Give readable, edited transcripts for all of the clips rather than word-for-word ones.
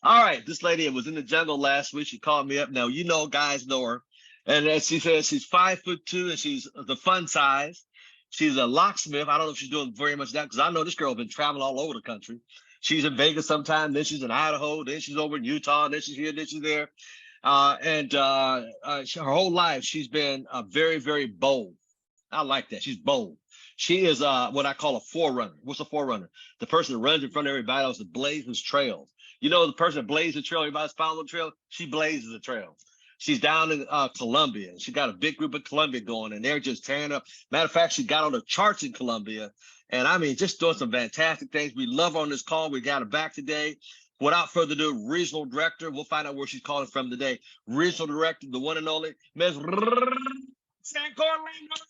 All right, this lady was in the jungle last week. She called me up. Now, guys know her. And as she says, she's 5'2" and she's the fun size. She's a locksmith. I don't know if she's doing very much of that because I know this girl has been traveling all over the country. She's in Vegas sometime, then she's in Idaho, then she's over in Utah, then she's here, then she's there. Her whole life, she's been very, very bold. I like that. She's bold. She is what I call a forerunner. What's a forerunner? The person that runs in front of everybody else that blazes trails. The person that blazes the trail, everybody's following the trail. She blazes the trail. She's down in Colombia. And she got a big group of Colombia going, and they're just tearing up. Matter of fact, she got on the charts in Colombia. And I mean, just doing some fantastic things. We love her on this call. We got her back today. Without further ado, regional director. We'll find out where she's calling from today. Regional director, the one and only Ms. Roxann Corralejo.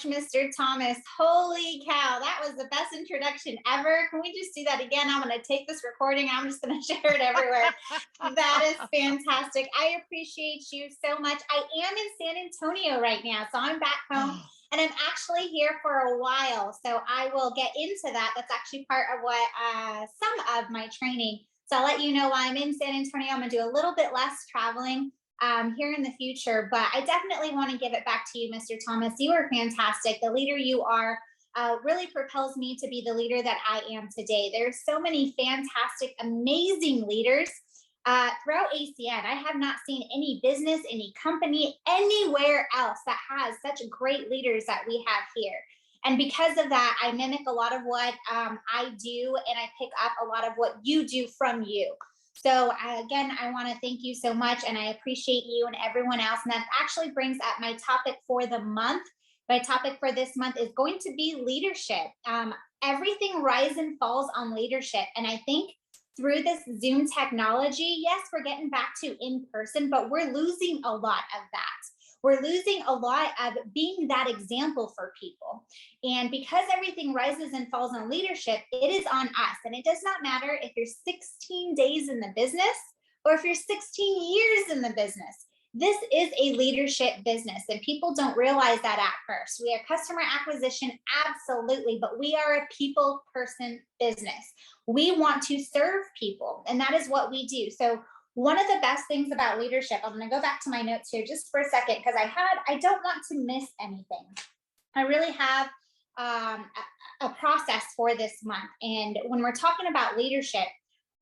Mr. Thomas. Holy cow, that was the best introduction ever. Can we just do that again? I'm going to take this recording. I'm just going to share it everywhere. That is fantastic. I appreciate you so much. I am in San Antonio right now, so I'm back home. And I'm actually here for a while, so I will get into that. That's actually part of what some of my training. So I'll let you know while I'm in San Antonio, I'm going to do a little bit less traveling here in the future, but I definitely want to give it back to you, Mr. Thomas. You are fantastic. The leader you are really propels me to be the leader that I am today. There's so many fantastic, amazing leaders throughout ACN. I have not seen any business, any company, anywhere else that has such great leaders that we have here. And because of that, I mimic a lot of what I do, and I pick up a lot of what you do from you. So again, I want to thank you so much, and I appreciate you and everyone else. And that actually brings up my topic for the month. My topic for this month is going to be leadership. Everything rises and falls on leadership. And I think through this Zoom technology, yes, we're getting back to in person, but we're losing a lot of that. We're losing a lot of being that example for people. And because everything rises and falls on leadership, it is on us. And it does not matter if you're 16 days in the business or if you're 16 years in the business. This is a leadership business, and people don't realize that at first. We are customer acquisition, absolutely, but we are a people person business. We want to serve people, and that is what we do. So one of the best things about leadership, I'm going to go back to my notes here just for a second, because I don't want to miss anything. I really have a process for this month. And when we're talking about leadership,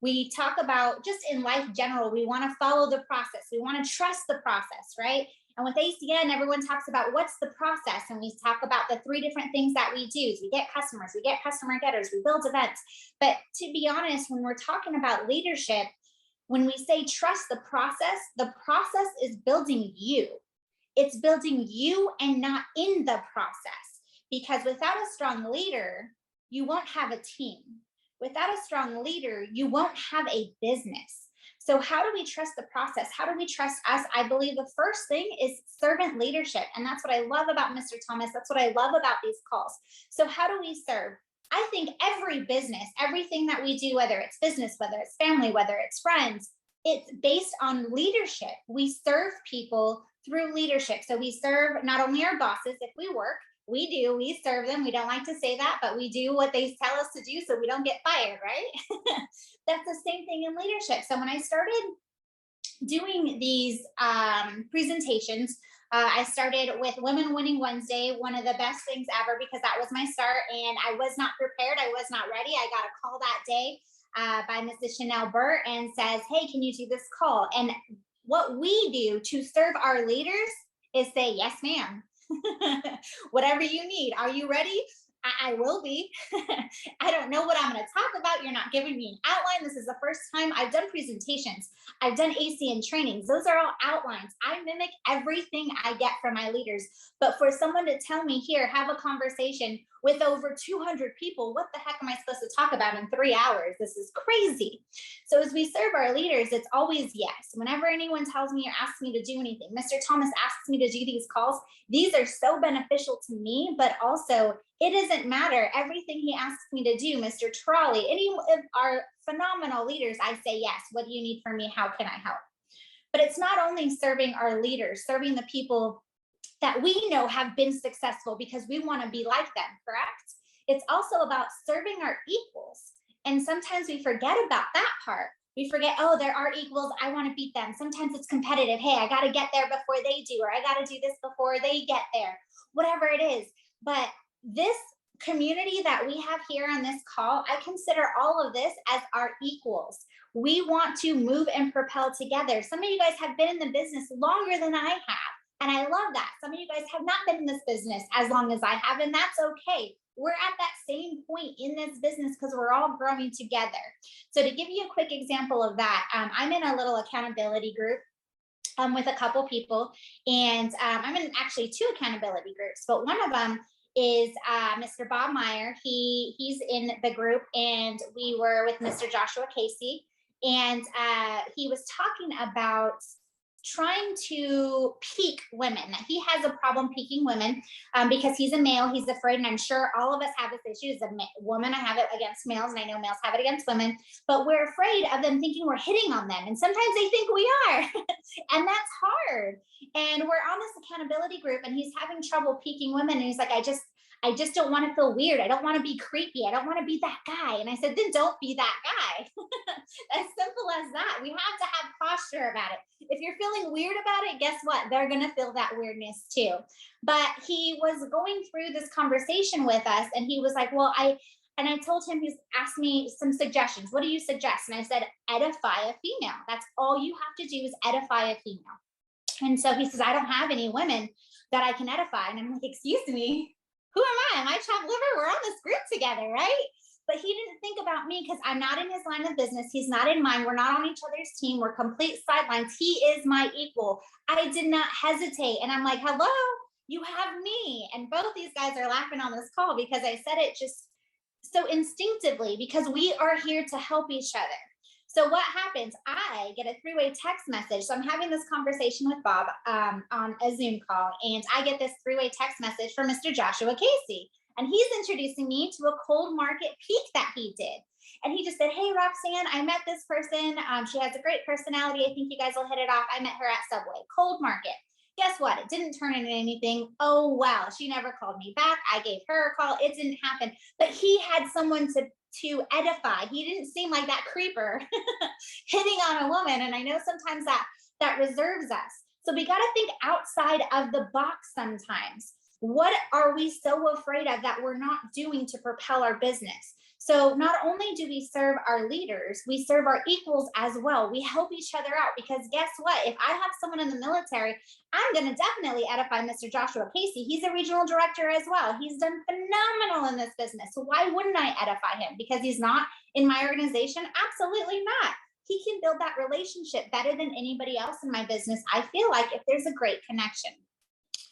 we talk about just in life general, we want to follow the process. We want to trust the process, right? And with ACN, everyone talks about what's the process. And we talk about the 3 different things that we do. We get customers, we get customer getters, we build events. But to be honest, when we're talking about leadership, when we say trust the process is building you. It's building you and not in the process. Because without a strong leader, you won't have a team. Without a strong leader, you won't have a business. So how do we trust the process? How do we trust us? I believe the first thing is servant leadership. And that's what I love about Mr. Thomas. That's what I love about these calls. So how do we serve? I think every business, everything that we do, whether it's business, whether it's family, whether it's friends, it's based on leadership. We serve people through leadership. So we serve not only our bosses if we work, we serve them. We don't like to say that, but we do what they tell us to do so we don't get fired, right? That's the same thing in leadership. So when I started doing these presentations, I started with Women Winning Wednesday, one of the best things ever, because that was my start, and I was not prepared. I was not ready. I got a call that day by Mrs. Chanel Burt and says, hey, can you do this call? And what we do to serve our leaders is say, yes, ma'am. Whatever you need. Are you ready? I will be. I don't know what I'm going to talk about. You're not giving me an outline. This is the first time I've done presentations. I've done ACN trainings. Those are all outlines. I mimic everything I get from my leaders. But for someone to tell me here, have a conversation with over 200 people, what the heck am I supposed to talk about in 3 hours? This is crazy. So as we serve our leaders, it's always yes. Whenever anyone tells me or asks me to do anything, Mr. Thomas asks me to do these calls, these are so beneficial to me, but also it doesn't matter. Everything he asks me to do, Mr. Trolley, any of our phenomenal leaders, I say yes. What do you need from me? How can I help? But it's not only serving our leaders, serving the people that we know have been successful because we want to be like them, correct? It's also about serving our equals. And sometimes we forget about that part. We forget, oh, there are equals. I want to beat them. Sometimes it's competitive. Hey, I got to get there before they do, or I got to do this before they get there, whatever it is. But this community that we have here on this call, I consider all of this as our equals. We want to move and propel together. Some of you guys have been in the business longer than I have. And I love that. Some of you guys have not been in this business as long as I have, and that's okay. We're at that same point in this business because we're all growing together. So to give you a quick example of that, I'm in a little accountability group with a couple people, and I'm in actually 2 accountability groups, but one of them is Mr. Bob Meyer. He's in the group, and we were with Mr. Joshua Casey, and he was talking about trying to peak women. He has a problem peaking women because he's a male. He's afraid, and I'm sure all of us have this issue. As a woman, I have it against males, and I know males have it against women. But we're afraid of them thinking we're hitting on them, and sometimes they think we are, and that's hard. And we're on this accountability group, and he's having trouble peaking women, and he's like, I just don't want to feel weird. I don't want to be creepy. I don't want to be that guy. And I said, then don't be that guy. As simple as that. We have to have posture about it. If you're feeling weird about it, guess what? They're going to feel that weirdness too. But he was going through this conversation with us, and he was like, well, I told him, he's asked me some suggestions. What do you suggest? And I said, edify a female. That's all you have to do is edify a female. And so he says, I don't have any women that I can edify. And I'm like, excuse me. Who am I? Am I chopped liver? We're on this group together, right? But he didn't think about me because I'm not in his line of business. He's not in mine. We're not on each other's team. We're complete sidelines. He is my equal. I did not hesitate. And I'm like, hello, you have me. And both these guys are laughing on this call because I said it just so instinctively, because we are here to help each other. So what happens? I get a 3-way text message. So I'm having this conversation with Bob on a Zoom call, and I get this 3-way text message from Mr. Joshua Casey. And he's introducing me to a cold market peak that he did. And he just said, hey, Roxann, I met this person. She has a great personality. I think you guys will hit it off. I met her at Subway, cold market. Guess what? It didn't turn into anything. Oh, wow. She never called me back. I gave her a call. It didn't happen. But he had someone to edify. He didn't seem like that creeper hitting on a woman. And I know sometimes that reserves us. So we got to think outside of the box sometimes. What are we so afraid of that we're not doing to propel our business? So not only do we serve our leaders, we serve our equals as well. We help each other out, because guess what? If I have someone in the military, I'm going to definitely edify Mr. Joshua Casey. He's a regional director as well. He's done phenomenal in this business. So why wouldn't I edify him? Because he's not in my organization? Absolutely not. He can build that relationship better than anybody else in my business, I feel like, if there's a great connection.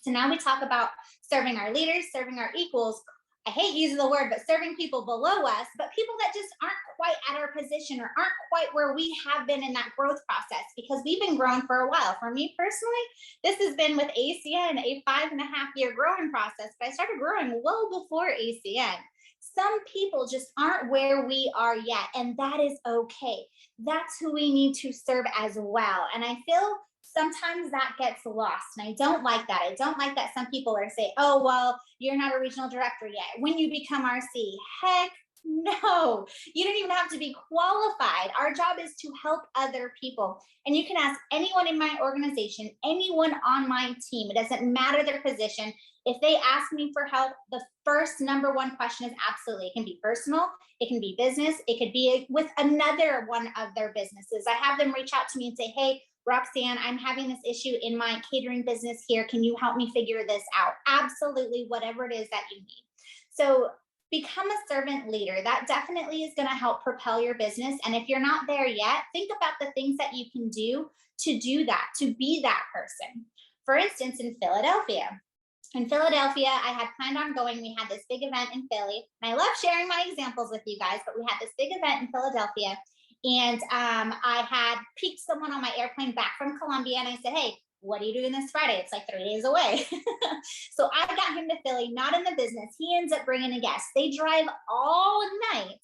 So now we talk about serving our leaders, serving our equals. I hate using the word, but serving people below us, but people that just aren't quite at our position or aren't quite where we have been in that growth process, because we've been growing for a while. For me personally, this has been with ACN a 5.5-year growing process, but I started growing well before ACN. Some people just aren't where we are yet, and that is okay. That's who we need to serve as well. And I feel sometimes that gets lost, and I don't like that. I don't like that some people are saying, oh, well, you're not a regional director yet. When you become RC, heck no, you don't even have to be qualified. Our job is to help other people. And you can ask anyone in my organization, anyone on my team, it doesn't matter their position. If they ask me for help, the first number one question is absolutely. It can be personal, it can be business, it could be with another one of their businesses. I have them reach out to me and say, hey, Roxann, I'm having this issue in my catering business here. Can you help me figure this out? Absolutely, whatever it is that you need. So become a servant leader. That definitely is going to help propel your business. And if you're not there yet, think about the things that you can do that, to be that person. For instance, in Philadelphia, I had planned on going. We had this big event in Philly. And I love sharing my examples with you guys, but we had this big event in Philadelphia. And I had picked someone on my airplane back from Colombia, and I said, hey, what are you doing this Friday? It's like 3 days away. So I got him to Philly, not in the business. He ends up bringing a guest. They drive all night,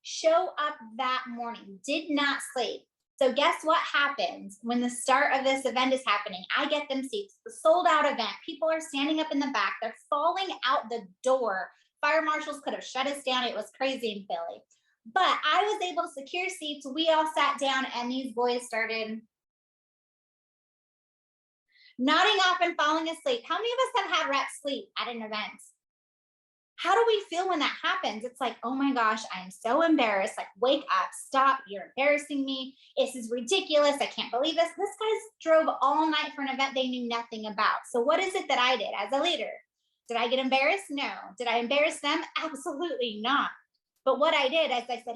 show up that morning, did not sleep. So guess what happens when the start of this event is happening? I get them seats, the sold out event. People are standing up in the back. They're falling out the door. Fire marshals could have shut us down. It was crazy in Philly. But I was able to secure seats. We all sat down and these boys started nodding off and falling asleep. How many of us have had reps sleep at an event? How do we feel when that happens? It's like, oh my gosh, I am so embarrassed. Like, wake up, stop. You're embarrassing me. This is ridiculous. I can't believe this. This guys drove all night for an event they knew nothing about. So what is it that I did as a leader? Did I get embarrassed? No. Did I embarrass them? Absolutely not. But what I did is I said,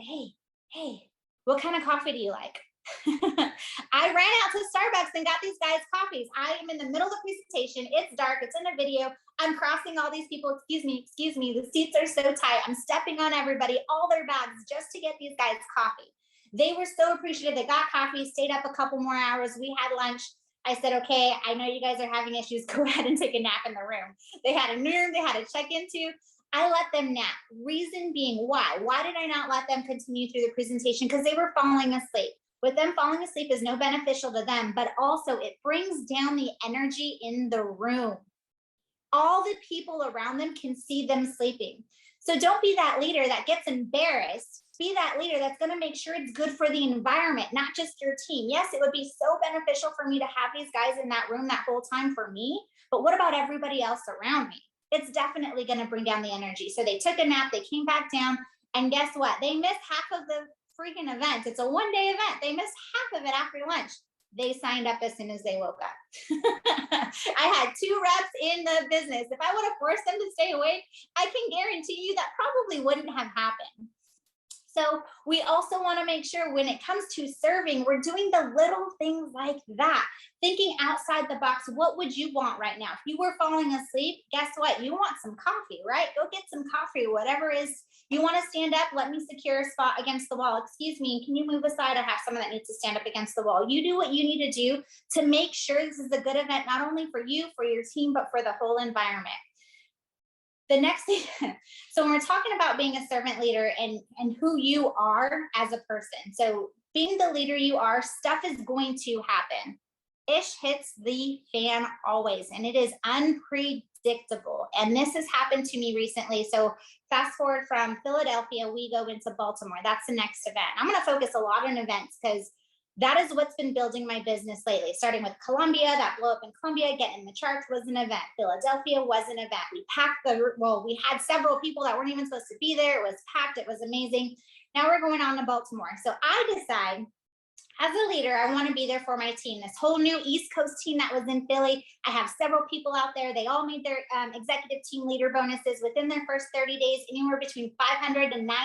hey, what kind of coffee do you like? I ran out to Starbucks and got these guys coffees. I am in the middle of the presentation. It's dark. It's in a video. I'm crossing all these people. Excuse me. The seats are so tight. I'm stepping on everybody, all their bags, just to get these guys coffee. They were so appreciative. They got coffee, stayed up a couple more hours. We had lunch. I said, okay, I know you guys are having issues. Go ahead and take a nap in the room. They had a room they had to check into. I let them nap. Reason being, why? Why did I not let them continue through the presentation? Because they were falling asleep. With them falling asleep is no beneficial to them, but also it brings down the energy in the room. All the people around them can see them sleeping. So don't be that leader that gets embarrassed. Be that leader that's going to make sure it's good for the environment, not just your team. Yes, it would be so beneficial for me to have these guys in that room that whole time for me, but what about everybody else around me? It's definitely going to bring down the energy. So they took a nap, they came back down, and guess what? They missed half of the freaking event. It's a one-day event. They missed half of it after lunch. They signed up as soon as they woke up. I had 2 reps in the business. If I would have forced them to stay awake, I can guarantee you that probably wouldn't have happened. So we also want to make sure when it comes to serving, we're doing the little things like that. Thinking outside the box, what would you want right now? If you were falling asleep, guess what? You want some coffee, right? Go get some coffee, whatever is. You want to stand up, let me secure a spot against the wall. Excuse me, can you move aside? I have someone that needs to stand up against the wall. You do what you need to do to make sure this is a good event, not only for you, for your team, but for the whole environment. The next thing, so when we're talking about being a servant leader and who you are as a person, so being the leader you are, stuff is going to happen. Ish hits the fan always, and it is unpredictable. And this has happened to me recently. So fast forward from Philadelphia, we go into Baltimore. That's the next event. I'm going to focus a lot on events because that is what's been building my business lately, starting with Columbia, that blow up in Columbia, getting in the charts was an event. Philadelphia was an event. We had several people that weren't even supposed to be there. It was packed. It was amazing. Now we're going on to Baltimore. So I decide as a leader, I want to be there for my team. This whole new East Coast team that was in Philly, I have several people out there. They all made their executive team leader bonuses within their first 30 days, anywhere between $500 and $900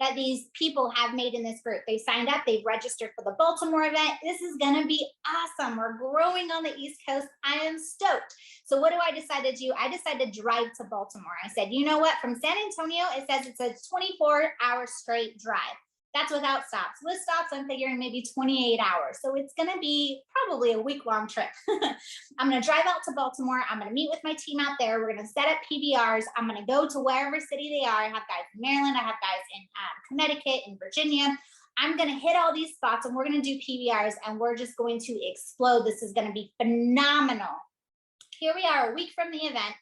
that these people have made in this group. They signed up, they've registered for the Baltimore event. This is going to be awesome. We're growing on the East Coast. I am stoked. So what do I decide to do? I decided to drive to Baltimore. I said, you know what? From San Antonio, it says it's a 24-hour straight drive. That's without stops. With stops, I'm figuring maybe 28 hours. So it's going to be probably a week-long trip. I'm going to drive out to Baltimore. I'm going to meet with my team out there. We're going to set up PBRs. I'm going to go to wherever city they are. I have guys in Maryland. I have guys in Connecticut, in Virginia. I'm going to hit all these spots, and we're going to do PBRs, and we're just going to explode. This is going to be phenomenal. Here we are a week from the event.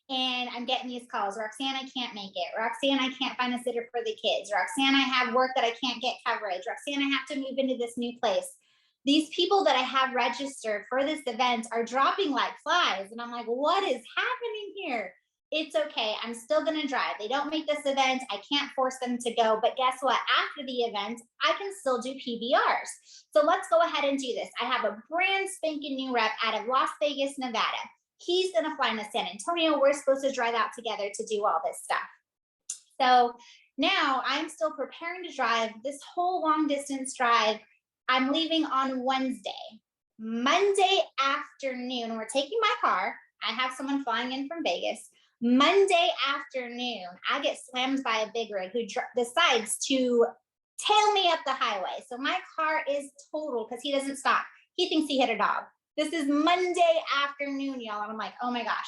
And I'm getting these calls. Roxann, I can't make it. Roxann, I can't find a sitter for the kids. Roxann, I have work that I can't get coverage. Roxann, I have to move into this new place. These people that I have registered for this event are dropping like flies. And I'm like, what is happening here? It's okay. I'm still going to drive. They don't make this event. I can't force them to go. But guess what? After the event, I can still do PBRs. So let's go ahead and do this. I have a brand spanking new rep out of Las Vegas, Nevada. He's going to fly into San Antonio. We're supposed to drive out together to do all this stuff. So now I'm still preparing to drive this whole long distance drive. I'm leaving on Wednesday. Monday afternoon, we're taking my car. I have someone flying in from Vegas. Monday afternoon, I get slammed by a big rig who decides to tail me up the highway. So my car is totaled because he doesn't stop. He thinks he hit a dog. This is Monday afternoon, y'all. And I'm like, oh my gosh.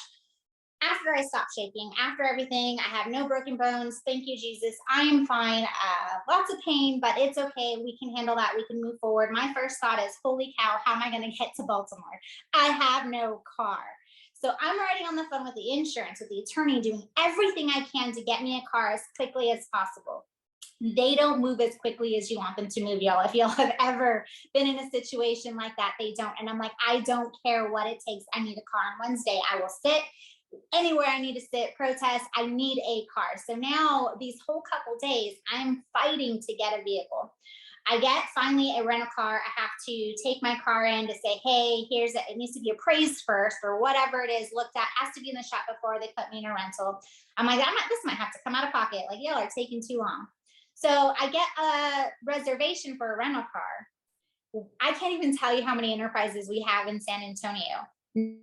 after I stop shaking, after everything, I have no broken bones. Thank you, Jesus. I am fine. Lots of pain, but it's okay. We can handle that. We can move forward. My first thought is, holy cow, how am I going to get to Baltimore? I have no car. So I'm already on the phone with the insurance, with the attorney, doing everything I can to get me a car as quickly as possible. They don't move as quickly as you want them to move, y'all. If y'all have ever been in a situation like that, they don't. And I'm like, I don't care what it takes. I need a car on Wednesday. I will sit anywhere I need to sit, protest. I need a car. So now these whole couple days, I'm fighting to get a vehicle. I get finally a rental car. I have to take my car in to say, hey, it needs to be appraised first, or whatever it is, looked at, has to be in the shop before they put me in a rental. I'm like, this might have to come out of pocket. Like, y'all are taking too long. So I get a reservation for a rental car. I can't even tell you how many enterprises we have in San Antonio.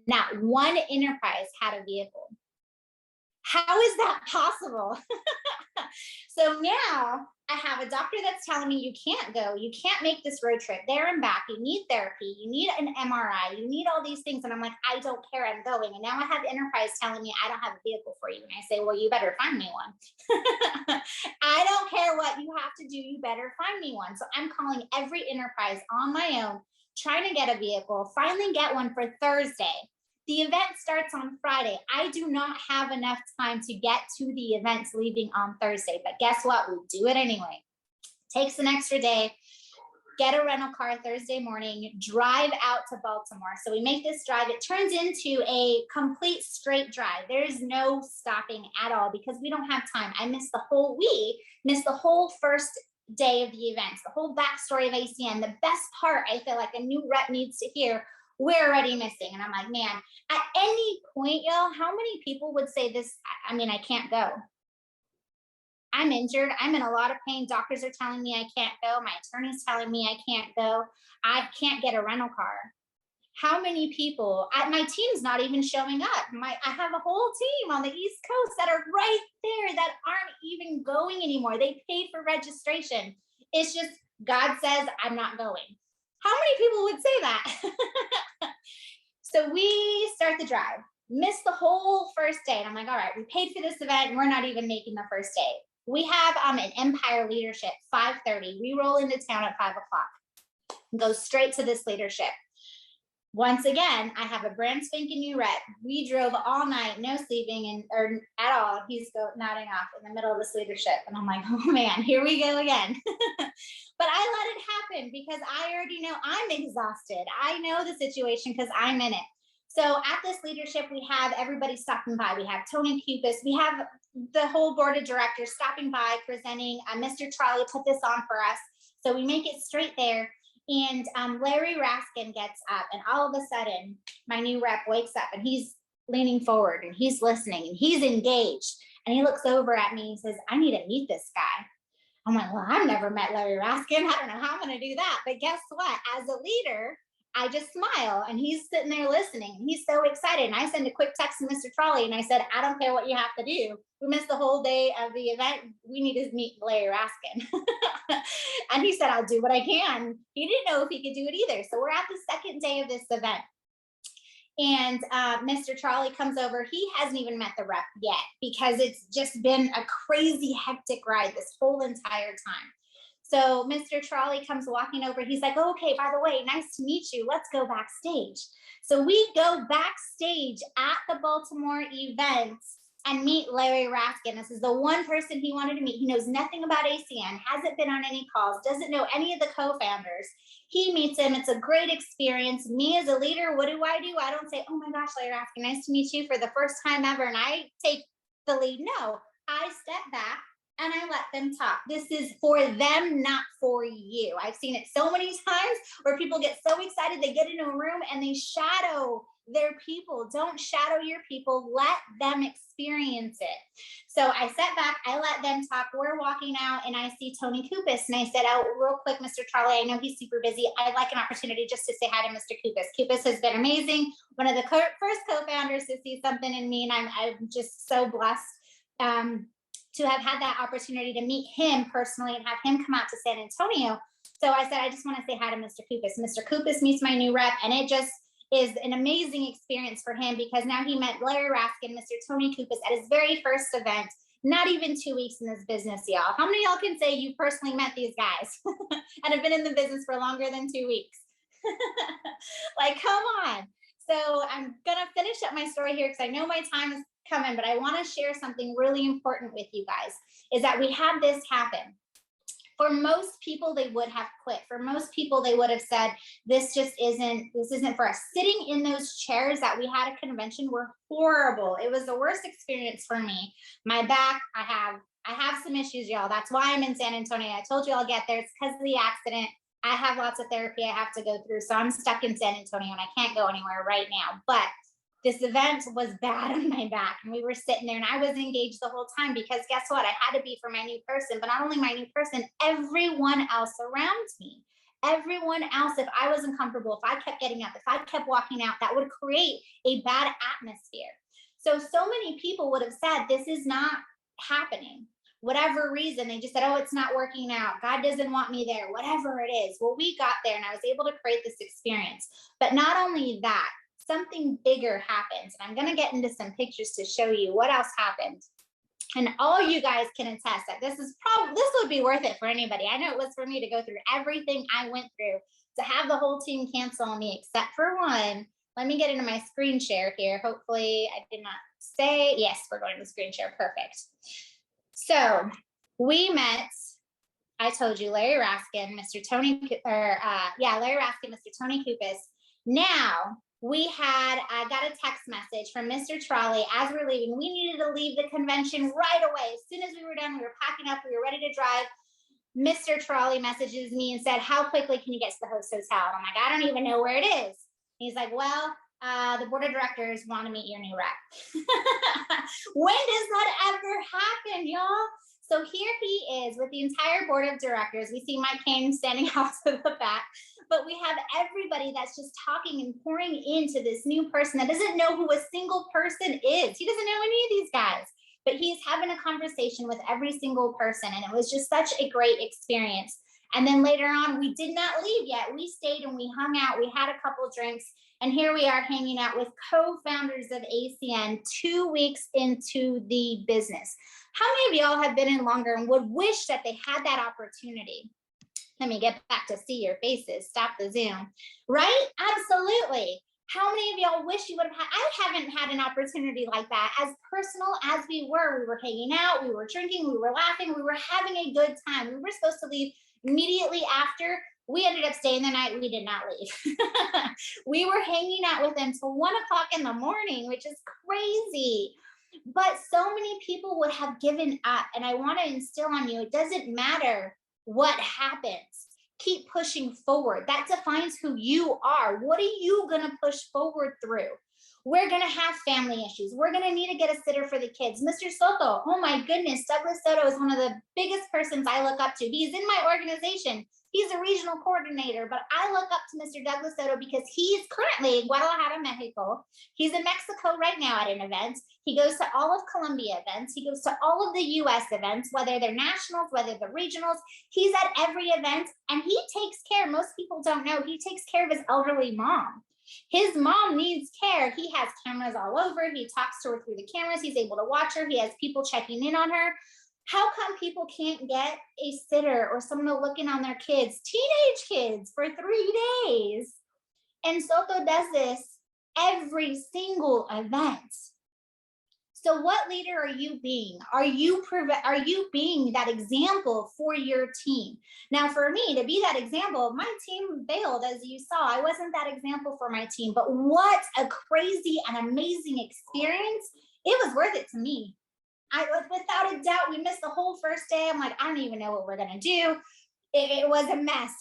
Not one enterprise had a vehicle. How is that possible? So now I have a doctor that's telling me you can't go, you can't make this road trip there and back. You need therapy, you need an MRI, you need all these things. And I'm like, I don't care, I'm going. And now I have enterprise telling me I don't have a vehicle for you. And I say, well, you better find me one. I don't care what you have to do, you better find me one. So I'm calling every enterprise on my own, trying to get a vehicle, finally get one for Thursday. The event starts on Friday. I do not have enough time to get to the events leaving on Thursday, but guess what? We do it anyway. Takes an extra day, get a rental car Thursday morning, drive out to Baltimore. So we make this drive. It turns into a complete straight drive. There's no stopping at all because we don't have time. I missed the whole first day of the events, the whole backstory of ACN. The best part, I feel like a new rep needs to hear, we're already missing. And I'm like, man, at any point, y'all, how many people would say this? I mean, I can't go. I'm injured. I'm in a lot of pain. Doctors are telling me I can't go. My attorney's telling me I can't go. I can't get a rental car. How many people, my team's not even showing up. I have a whole team on the East Coast that are right there that aren't even going anymore. They paid for registration. It's just, God says, I'm not going. How many people would say that? So we start the drive, miss the whole first day. And I'm like, all right, we paid for this event and we're not even making the first day. We have an Empire leadership, 5:30. We roll into town at 5 o'clock, go straight to this leadership. Once again, I have a brand spanking new rep. We drove all night, no sleeping or at all. He's nodding off in the middle of this leadership. And I'm like, oh man, here we go again. But I let it happen because I already know I'm exhausted. I know the situation because I'm in it. So at this leadership, we have everybody stopping by. We have Tony Kupis. We have the whole board of directors stopping by, presenting. Mr. Trolley put this on for us. So we make it straight there. And Larry Raskin gets up, and all of a sudden, my new rep wakes up, and he's leaning forward, and he's listening, and he's engaged. And he looks over at me and says, I need to meet this guy. I'm like, well, I've never met Larry Raskin. I don't know how I'm going to do that. But guess what? As a leader, I just smile, and he's sitting there listening, and he's so excited. And I send a quick text to Mr. Trolley, and I said, I don't care what you have to do. We missed the whole day of the event. We need to meet Larry Raskin. And he said, I'll do what I can. He didn't know if he could do it either. So we're at the second day of this event. And Mr. Trolley comes over. He hasn't even met the rep yet because it's just been a crazy hectic ride this whole entire time. So Mr. Trolley comes walking over. He's like, oh, okay, by the way, nice to meet you. Let's go backstage. So we go backstage at the Baltimore event and meet Larry Raskin. This is the one person he wanted to meet. He knows nothing about ACN, hasn't been on any calls, doesn't know any of the co-founders. He meets him. It's a great experience. Me as a leader, what do? I don't say, oh my gosh, Larry Raskin, nice to meet you for the first time ever. And I take the lead. No, I step back and I let them talk. This is for them, not for you. I've seen it so many times where people get so excited, they get into a room and they shadow their people. Don't shadow your people. Let them experience it. So I sat back, I let them talk. We're walking out and I see Tony Kupis. And I said, oh, real quick, Mr. Trolley, I know he's super busy. I'd like an opportunity just to say hi to Mr. Kupis. Kupis has been amazing. One of the first co-founders to see something in me. And I'm just so blessed to have had that opportunity to meet him personally and have him come out to San Antonio. So I said, I just want to say hi to Mr. Kupis. Mr. Kupis meets my new rep, and is an amazing experience for him because now he met Larry Raskin, Mr. Tony Kupas at his very first event, not even 2 weeks in this business, y'all. How many of y'all can say you personally met these guys and have been in the business for longer than 2 weeks? Like, come on. So I'm going to finish up my story here because I know my time is coming, but I want to share something really important with you guys, is that we had this happen. For most people, they would have quit. For most people, they would have said, this isn't for us. Sitting in those chairs that we had at convention were horrible. It was the worst experience for me. My back, I have some issues, y'all. That's why I'm in San Antonio. I told you I'll get there. It's because of the accident. I have lots of therapy I have to go through. So I'm stuck in San Antonio and I can't go anywhere right now. But this event was bad on my back, and we were sitting there and I was engaged the whole time because guess what? I had to be for my new person, but not only my new person, everyone else around me. Everyone else, if I wasn't comfortable, if I kept getting up, if I kept walking out, that would create a bad atmosphere. So many people would have said, this is not happening. Whatever reason, they just said, oh, it's not working out. God doesn't want me there, whatever it is. Well, we got there and I was able to create this experience. But not only that, something bigger happens. And I'm going to get into some pictures to show you what else happened. And all you guys can attest that this would be worth it for anybody. I know it was for me to go through everything I went through to have the whole team cancel on me, except for one. Let me get into my screen share here. Hopefully I did not say, yes, we're going to screen share. Perfect. So we met, I told you, Larry Raskin, Mr. Tony, Larry Raskin, Mr. Tony Kupas. Now, I got a text message from Mr. Trolley as we're leaving. We needed to leave the convention right away. As soon as we were done, we were packing up, we were ready to drive. Mr. Trolley messages me and said, how quickly can you get to the host hotel? And I'm like, I don't even know where it is. He's like, well, the board of directors want to meet your new rep. When does that ever happen, y'all? So here he is with the entire board of directors. We see Mike Kane standing off to the back, but we have everybody that's just talking and pouring into this new person that doesn't know who a single person is. He doesn't know any of these guys, but he's having a conversation with every single person. And it was just such a great experience. And then later on, we did not leave yet. We stayed and we hung out. We had a couple drinks. And here we are hanging out with co-founders of ACN 2 weeks into the business. How many of y'all have been in longer and would wish that they had that opportunity? Let me get back to see your faces. Stop the Zoom. Right? Absolutely. How many of y'all wish you would have had? I haven't had an opportunity like that. As personal as we were hanging out, we were drinking, we were laughing, we were having a good time. We were supposed to leave immediately after. We ended up staying the night. We did not leave. We were hanging out with them till 1 o'clock in the morning, which is crazy. But so many people would have given up. And I want to instill on you, it doesn't matter what happens. Keep pushing forward. That defines who you are. What are you going to push forward through? We're going to have family issues. We're going to need to get a sitter for the kids. Mr. Soto, oh my goodness, Douglas Soto is one of the biggest persons I look up to. He's in my organization. He's a regional coordinator, but I look up to Mr. Douglas Soto because he's currently in Guadalajara, Mexico. He's in Mexico right now at an event. He goes to all of Colombia events. He goes to all of the US events, whether they're nationals, whether they're regionals. He's at every event and he takes care, most people don't know, he takes care of his elderly mom. His mom needs care. He has cameras all over. He talks to her through the cameras. He's able to watch her. He has people checking in on her. How come people can't get a sitter or someone to look in on their kids, teenage kids, for 3 days? And Soto does this every single event. So what leader are you being? Are you being that example for your team? Now, for me to be that example, my team failed, as you saw. I wasn't that example for my team, but what a crazy and amazing experience. It was worth it to me. Without a doubt, we missed the whole first day. I'm like, I don't even know what we're going to do. It was a mess,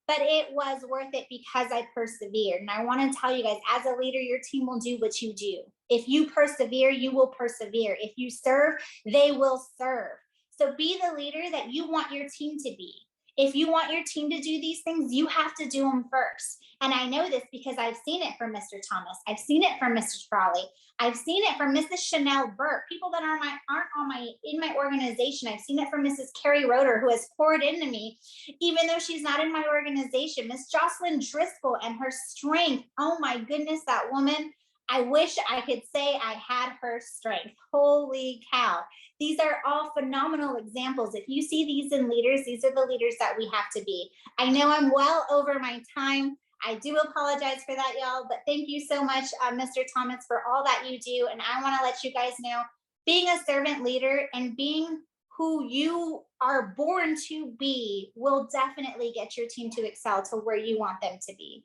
but it was worth it because I persevered. And I want to tell you guys, as a leader, your team will do what you do. If you persevere, you will persevere. If you serve, they will serve. So be the leader that you want your team to be. If you want your team to do these things, you have to do them first. And I know this because I've seen it from Mr. Thomas. I've seen it from Mr. Frawley. I've seen it from Mrs. Chanel Burke, people that aren't on my in my organization. I've seen it from Mrs. Carrie Roeder, who has poured into me, even though she's not in my organization. Miss Jocelyn Driscoll and her strength. Oh my goodness, that woman. I wish I could say I had her strength. Holy cow. These are all phenomenal examples. If you see these in leaders, these are the leaders that we have to be. I know I'm well over my time. I do apologize for that, y'all, but thank you so much, Mr. Thomas, for all that you do. And I want to let you guys know, being a servant leader and being who you are born to be will definitely get your team to excel to where you want them to be.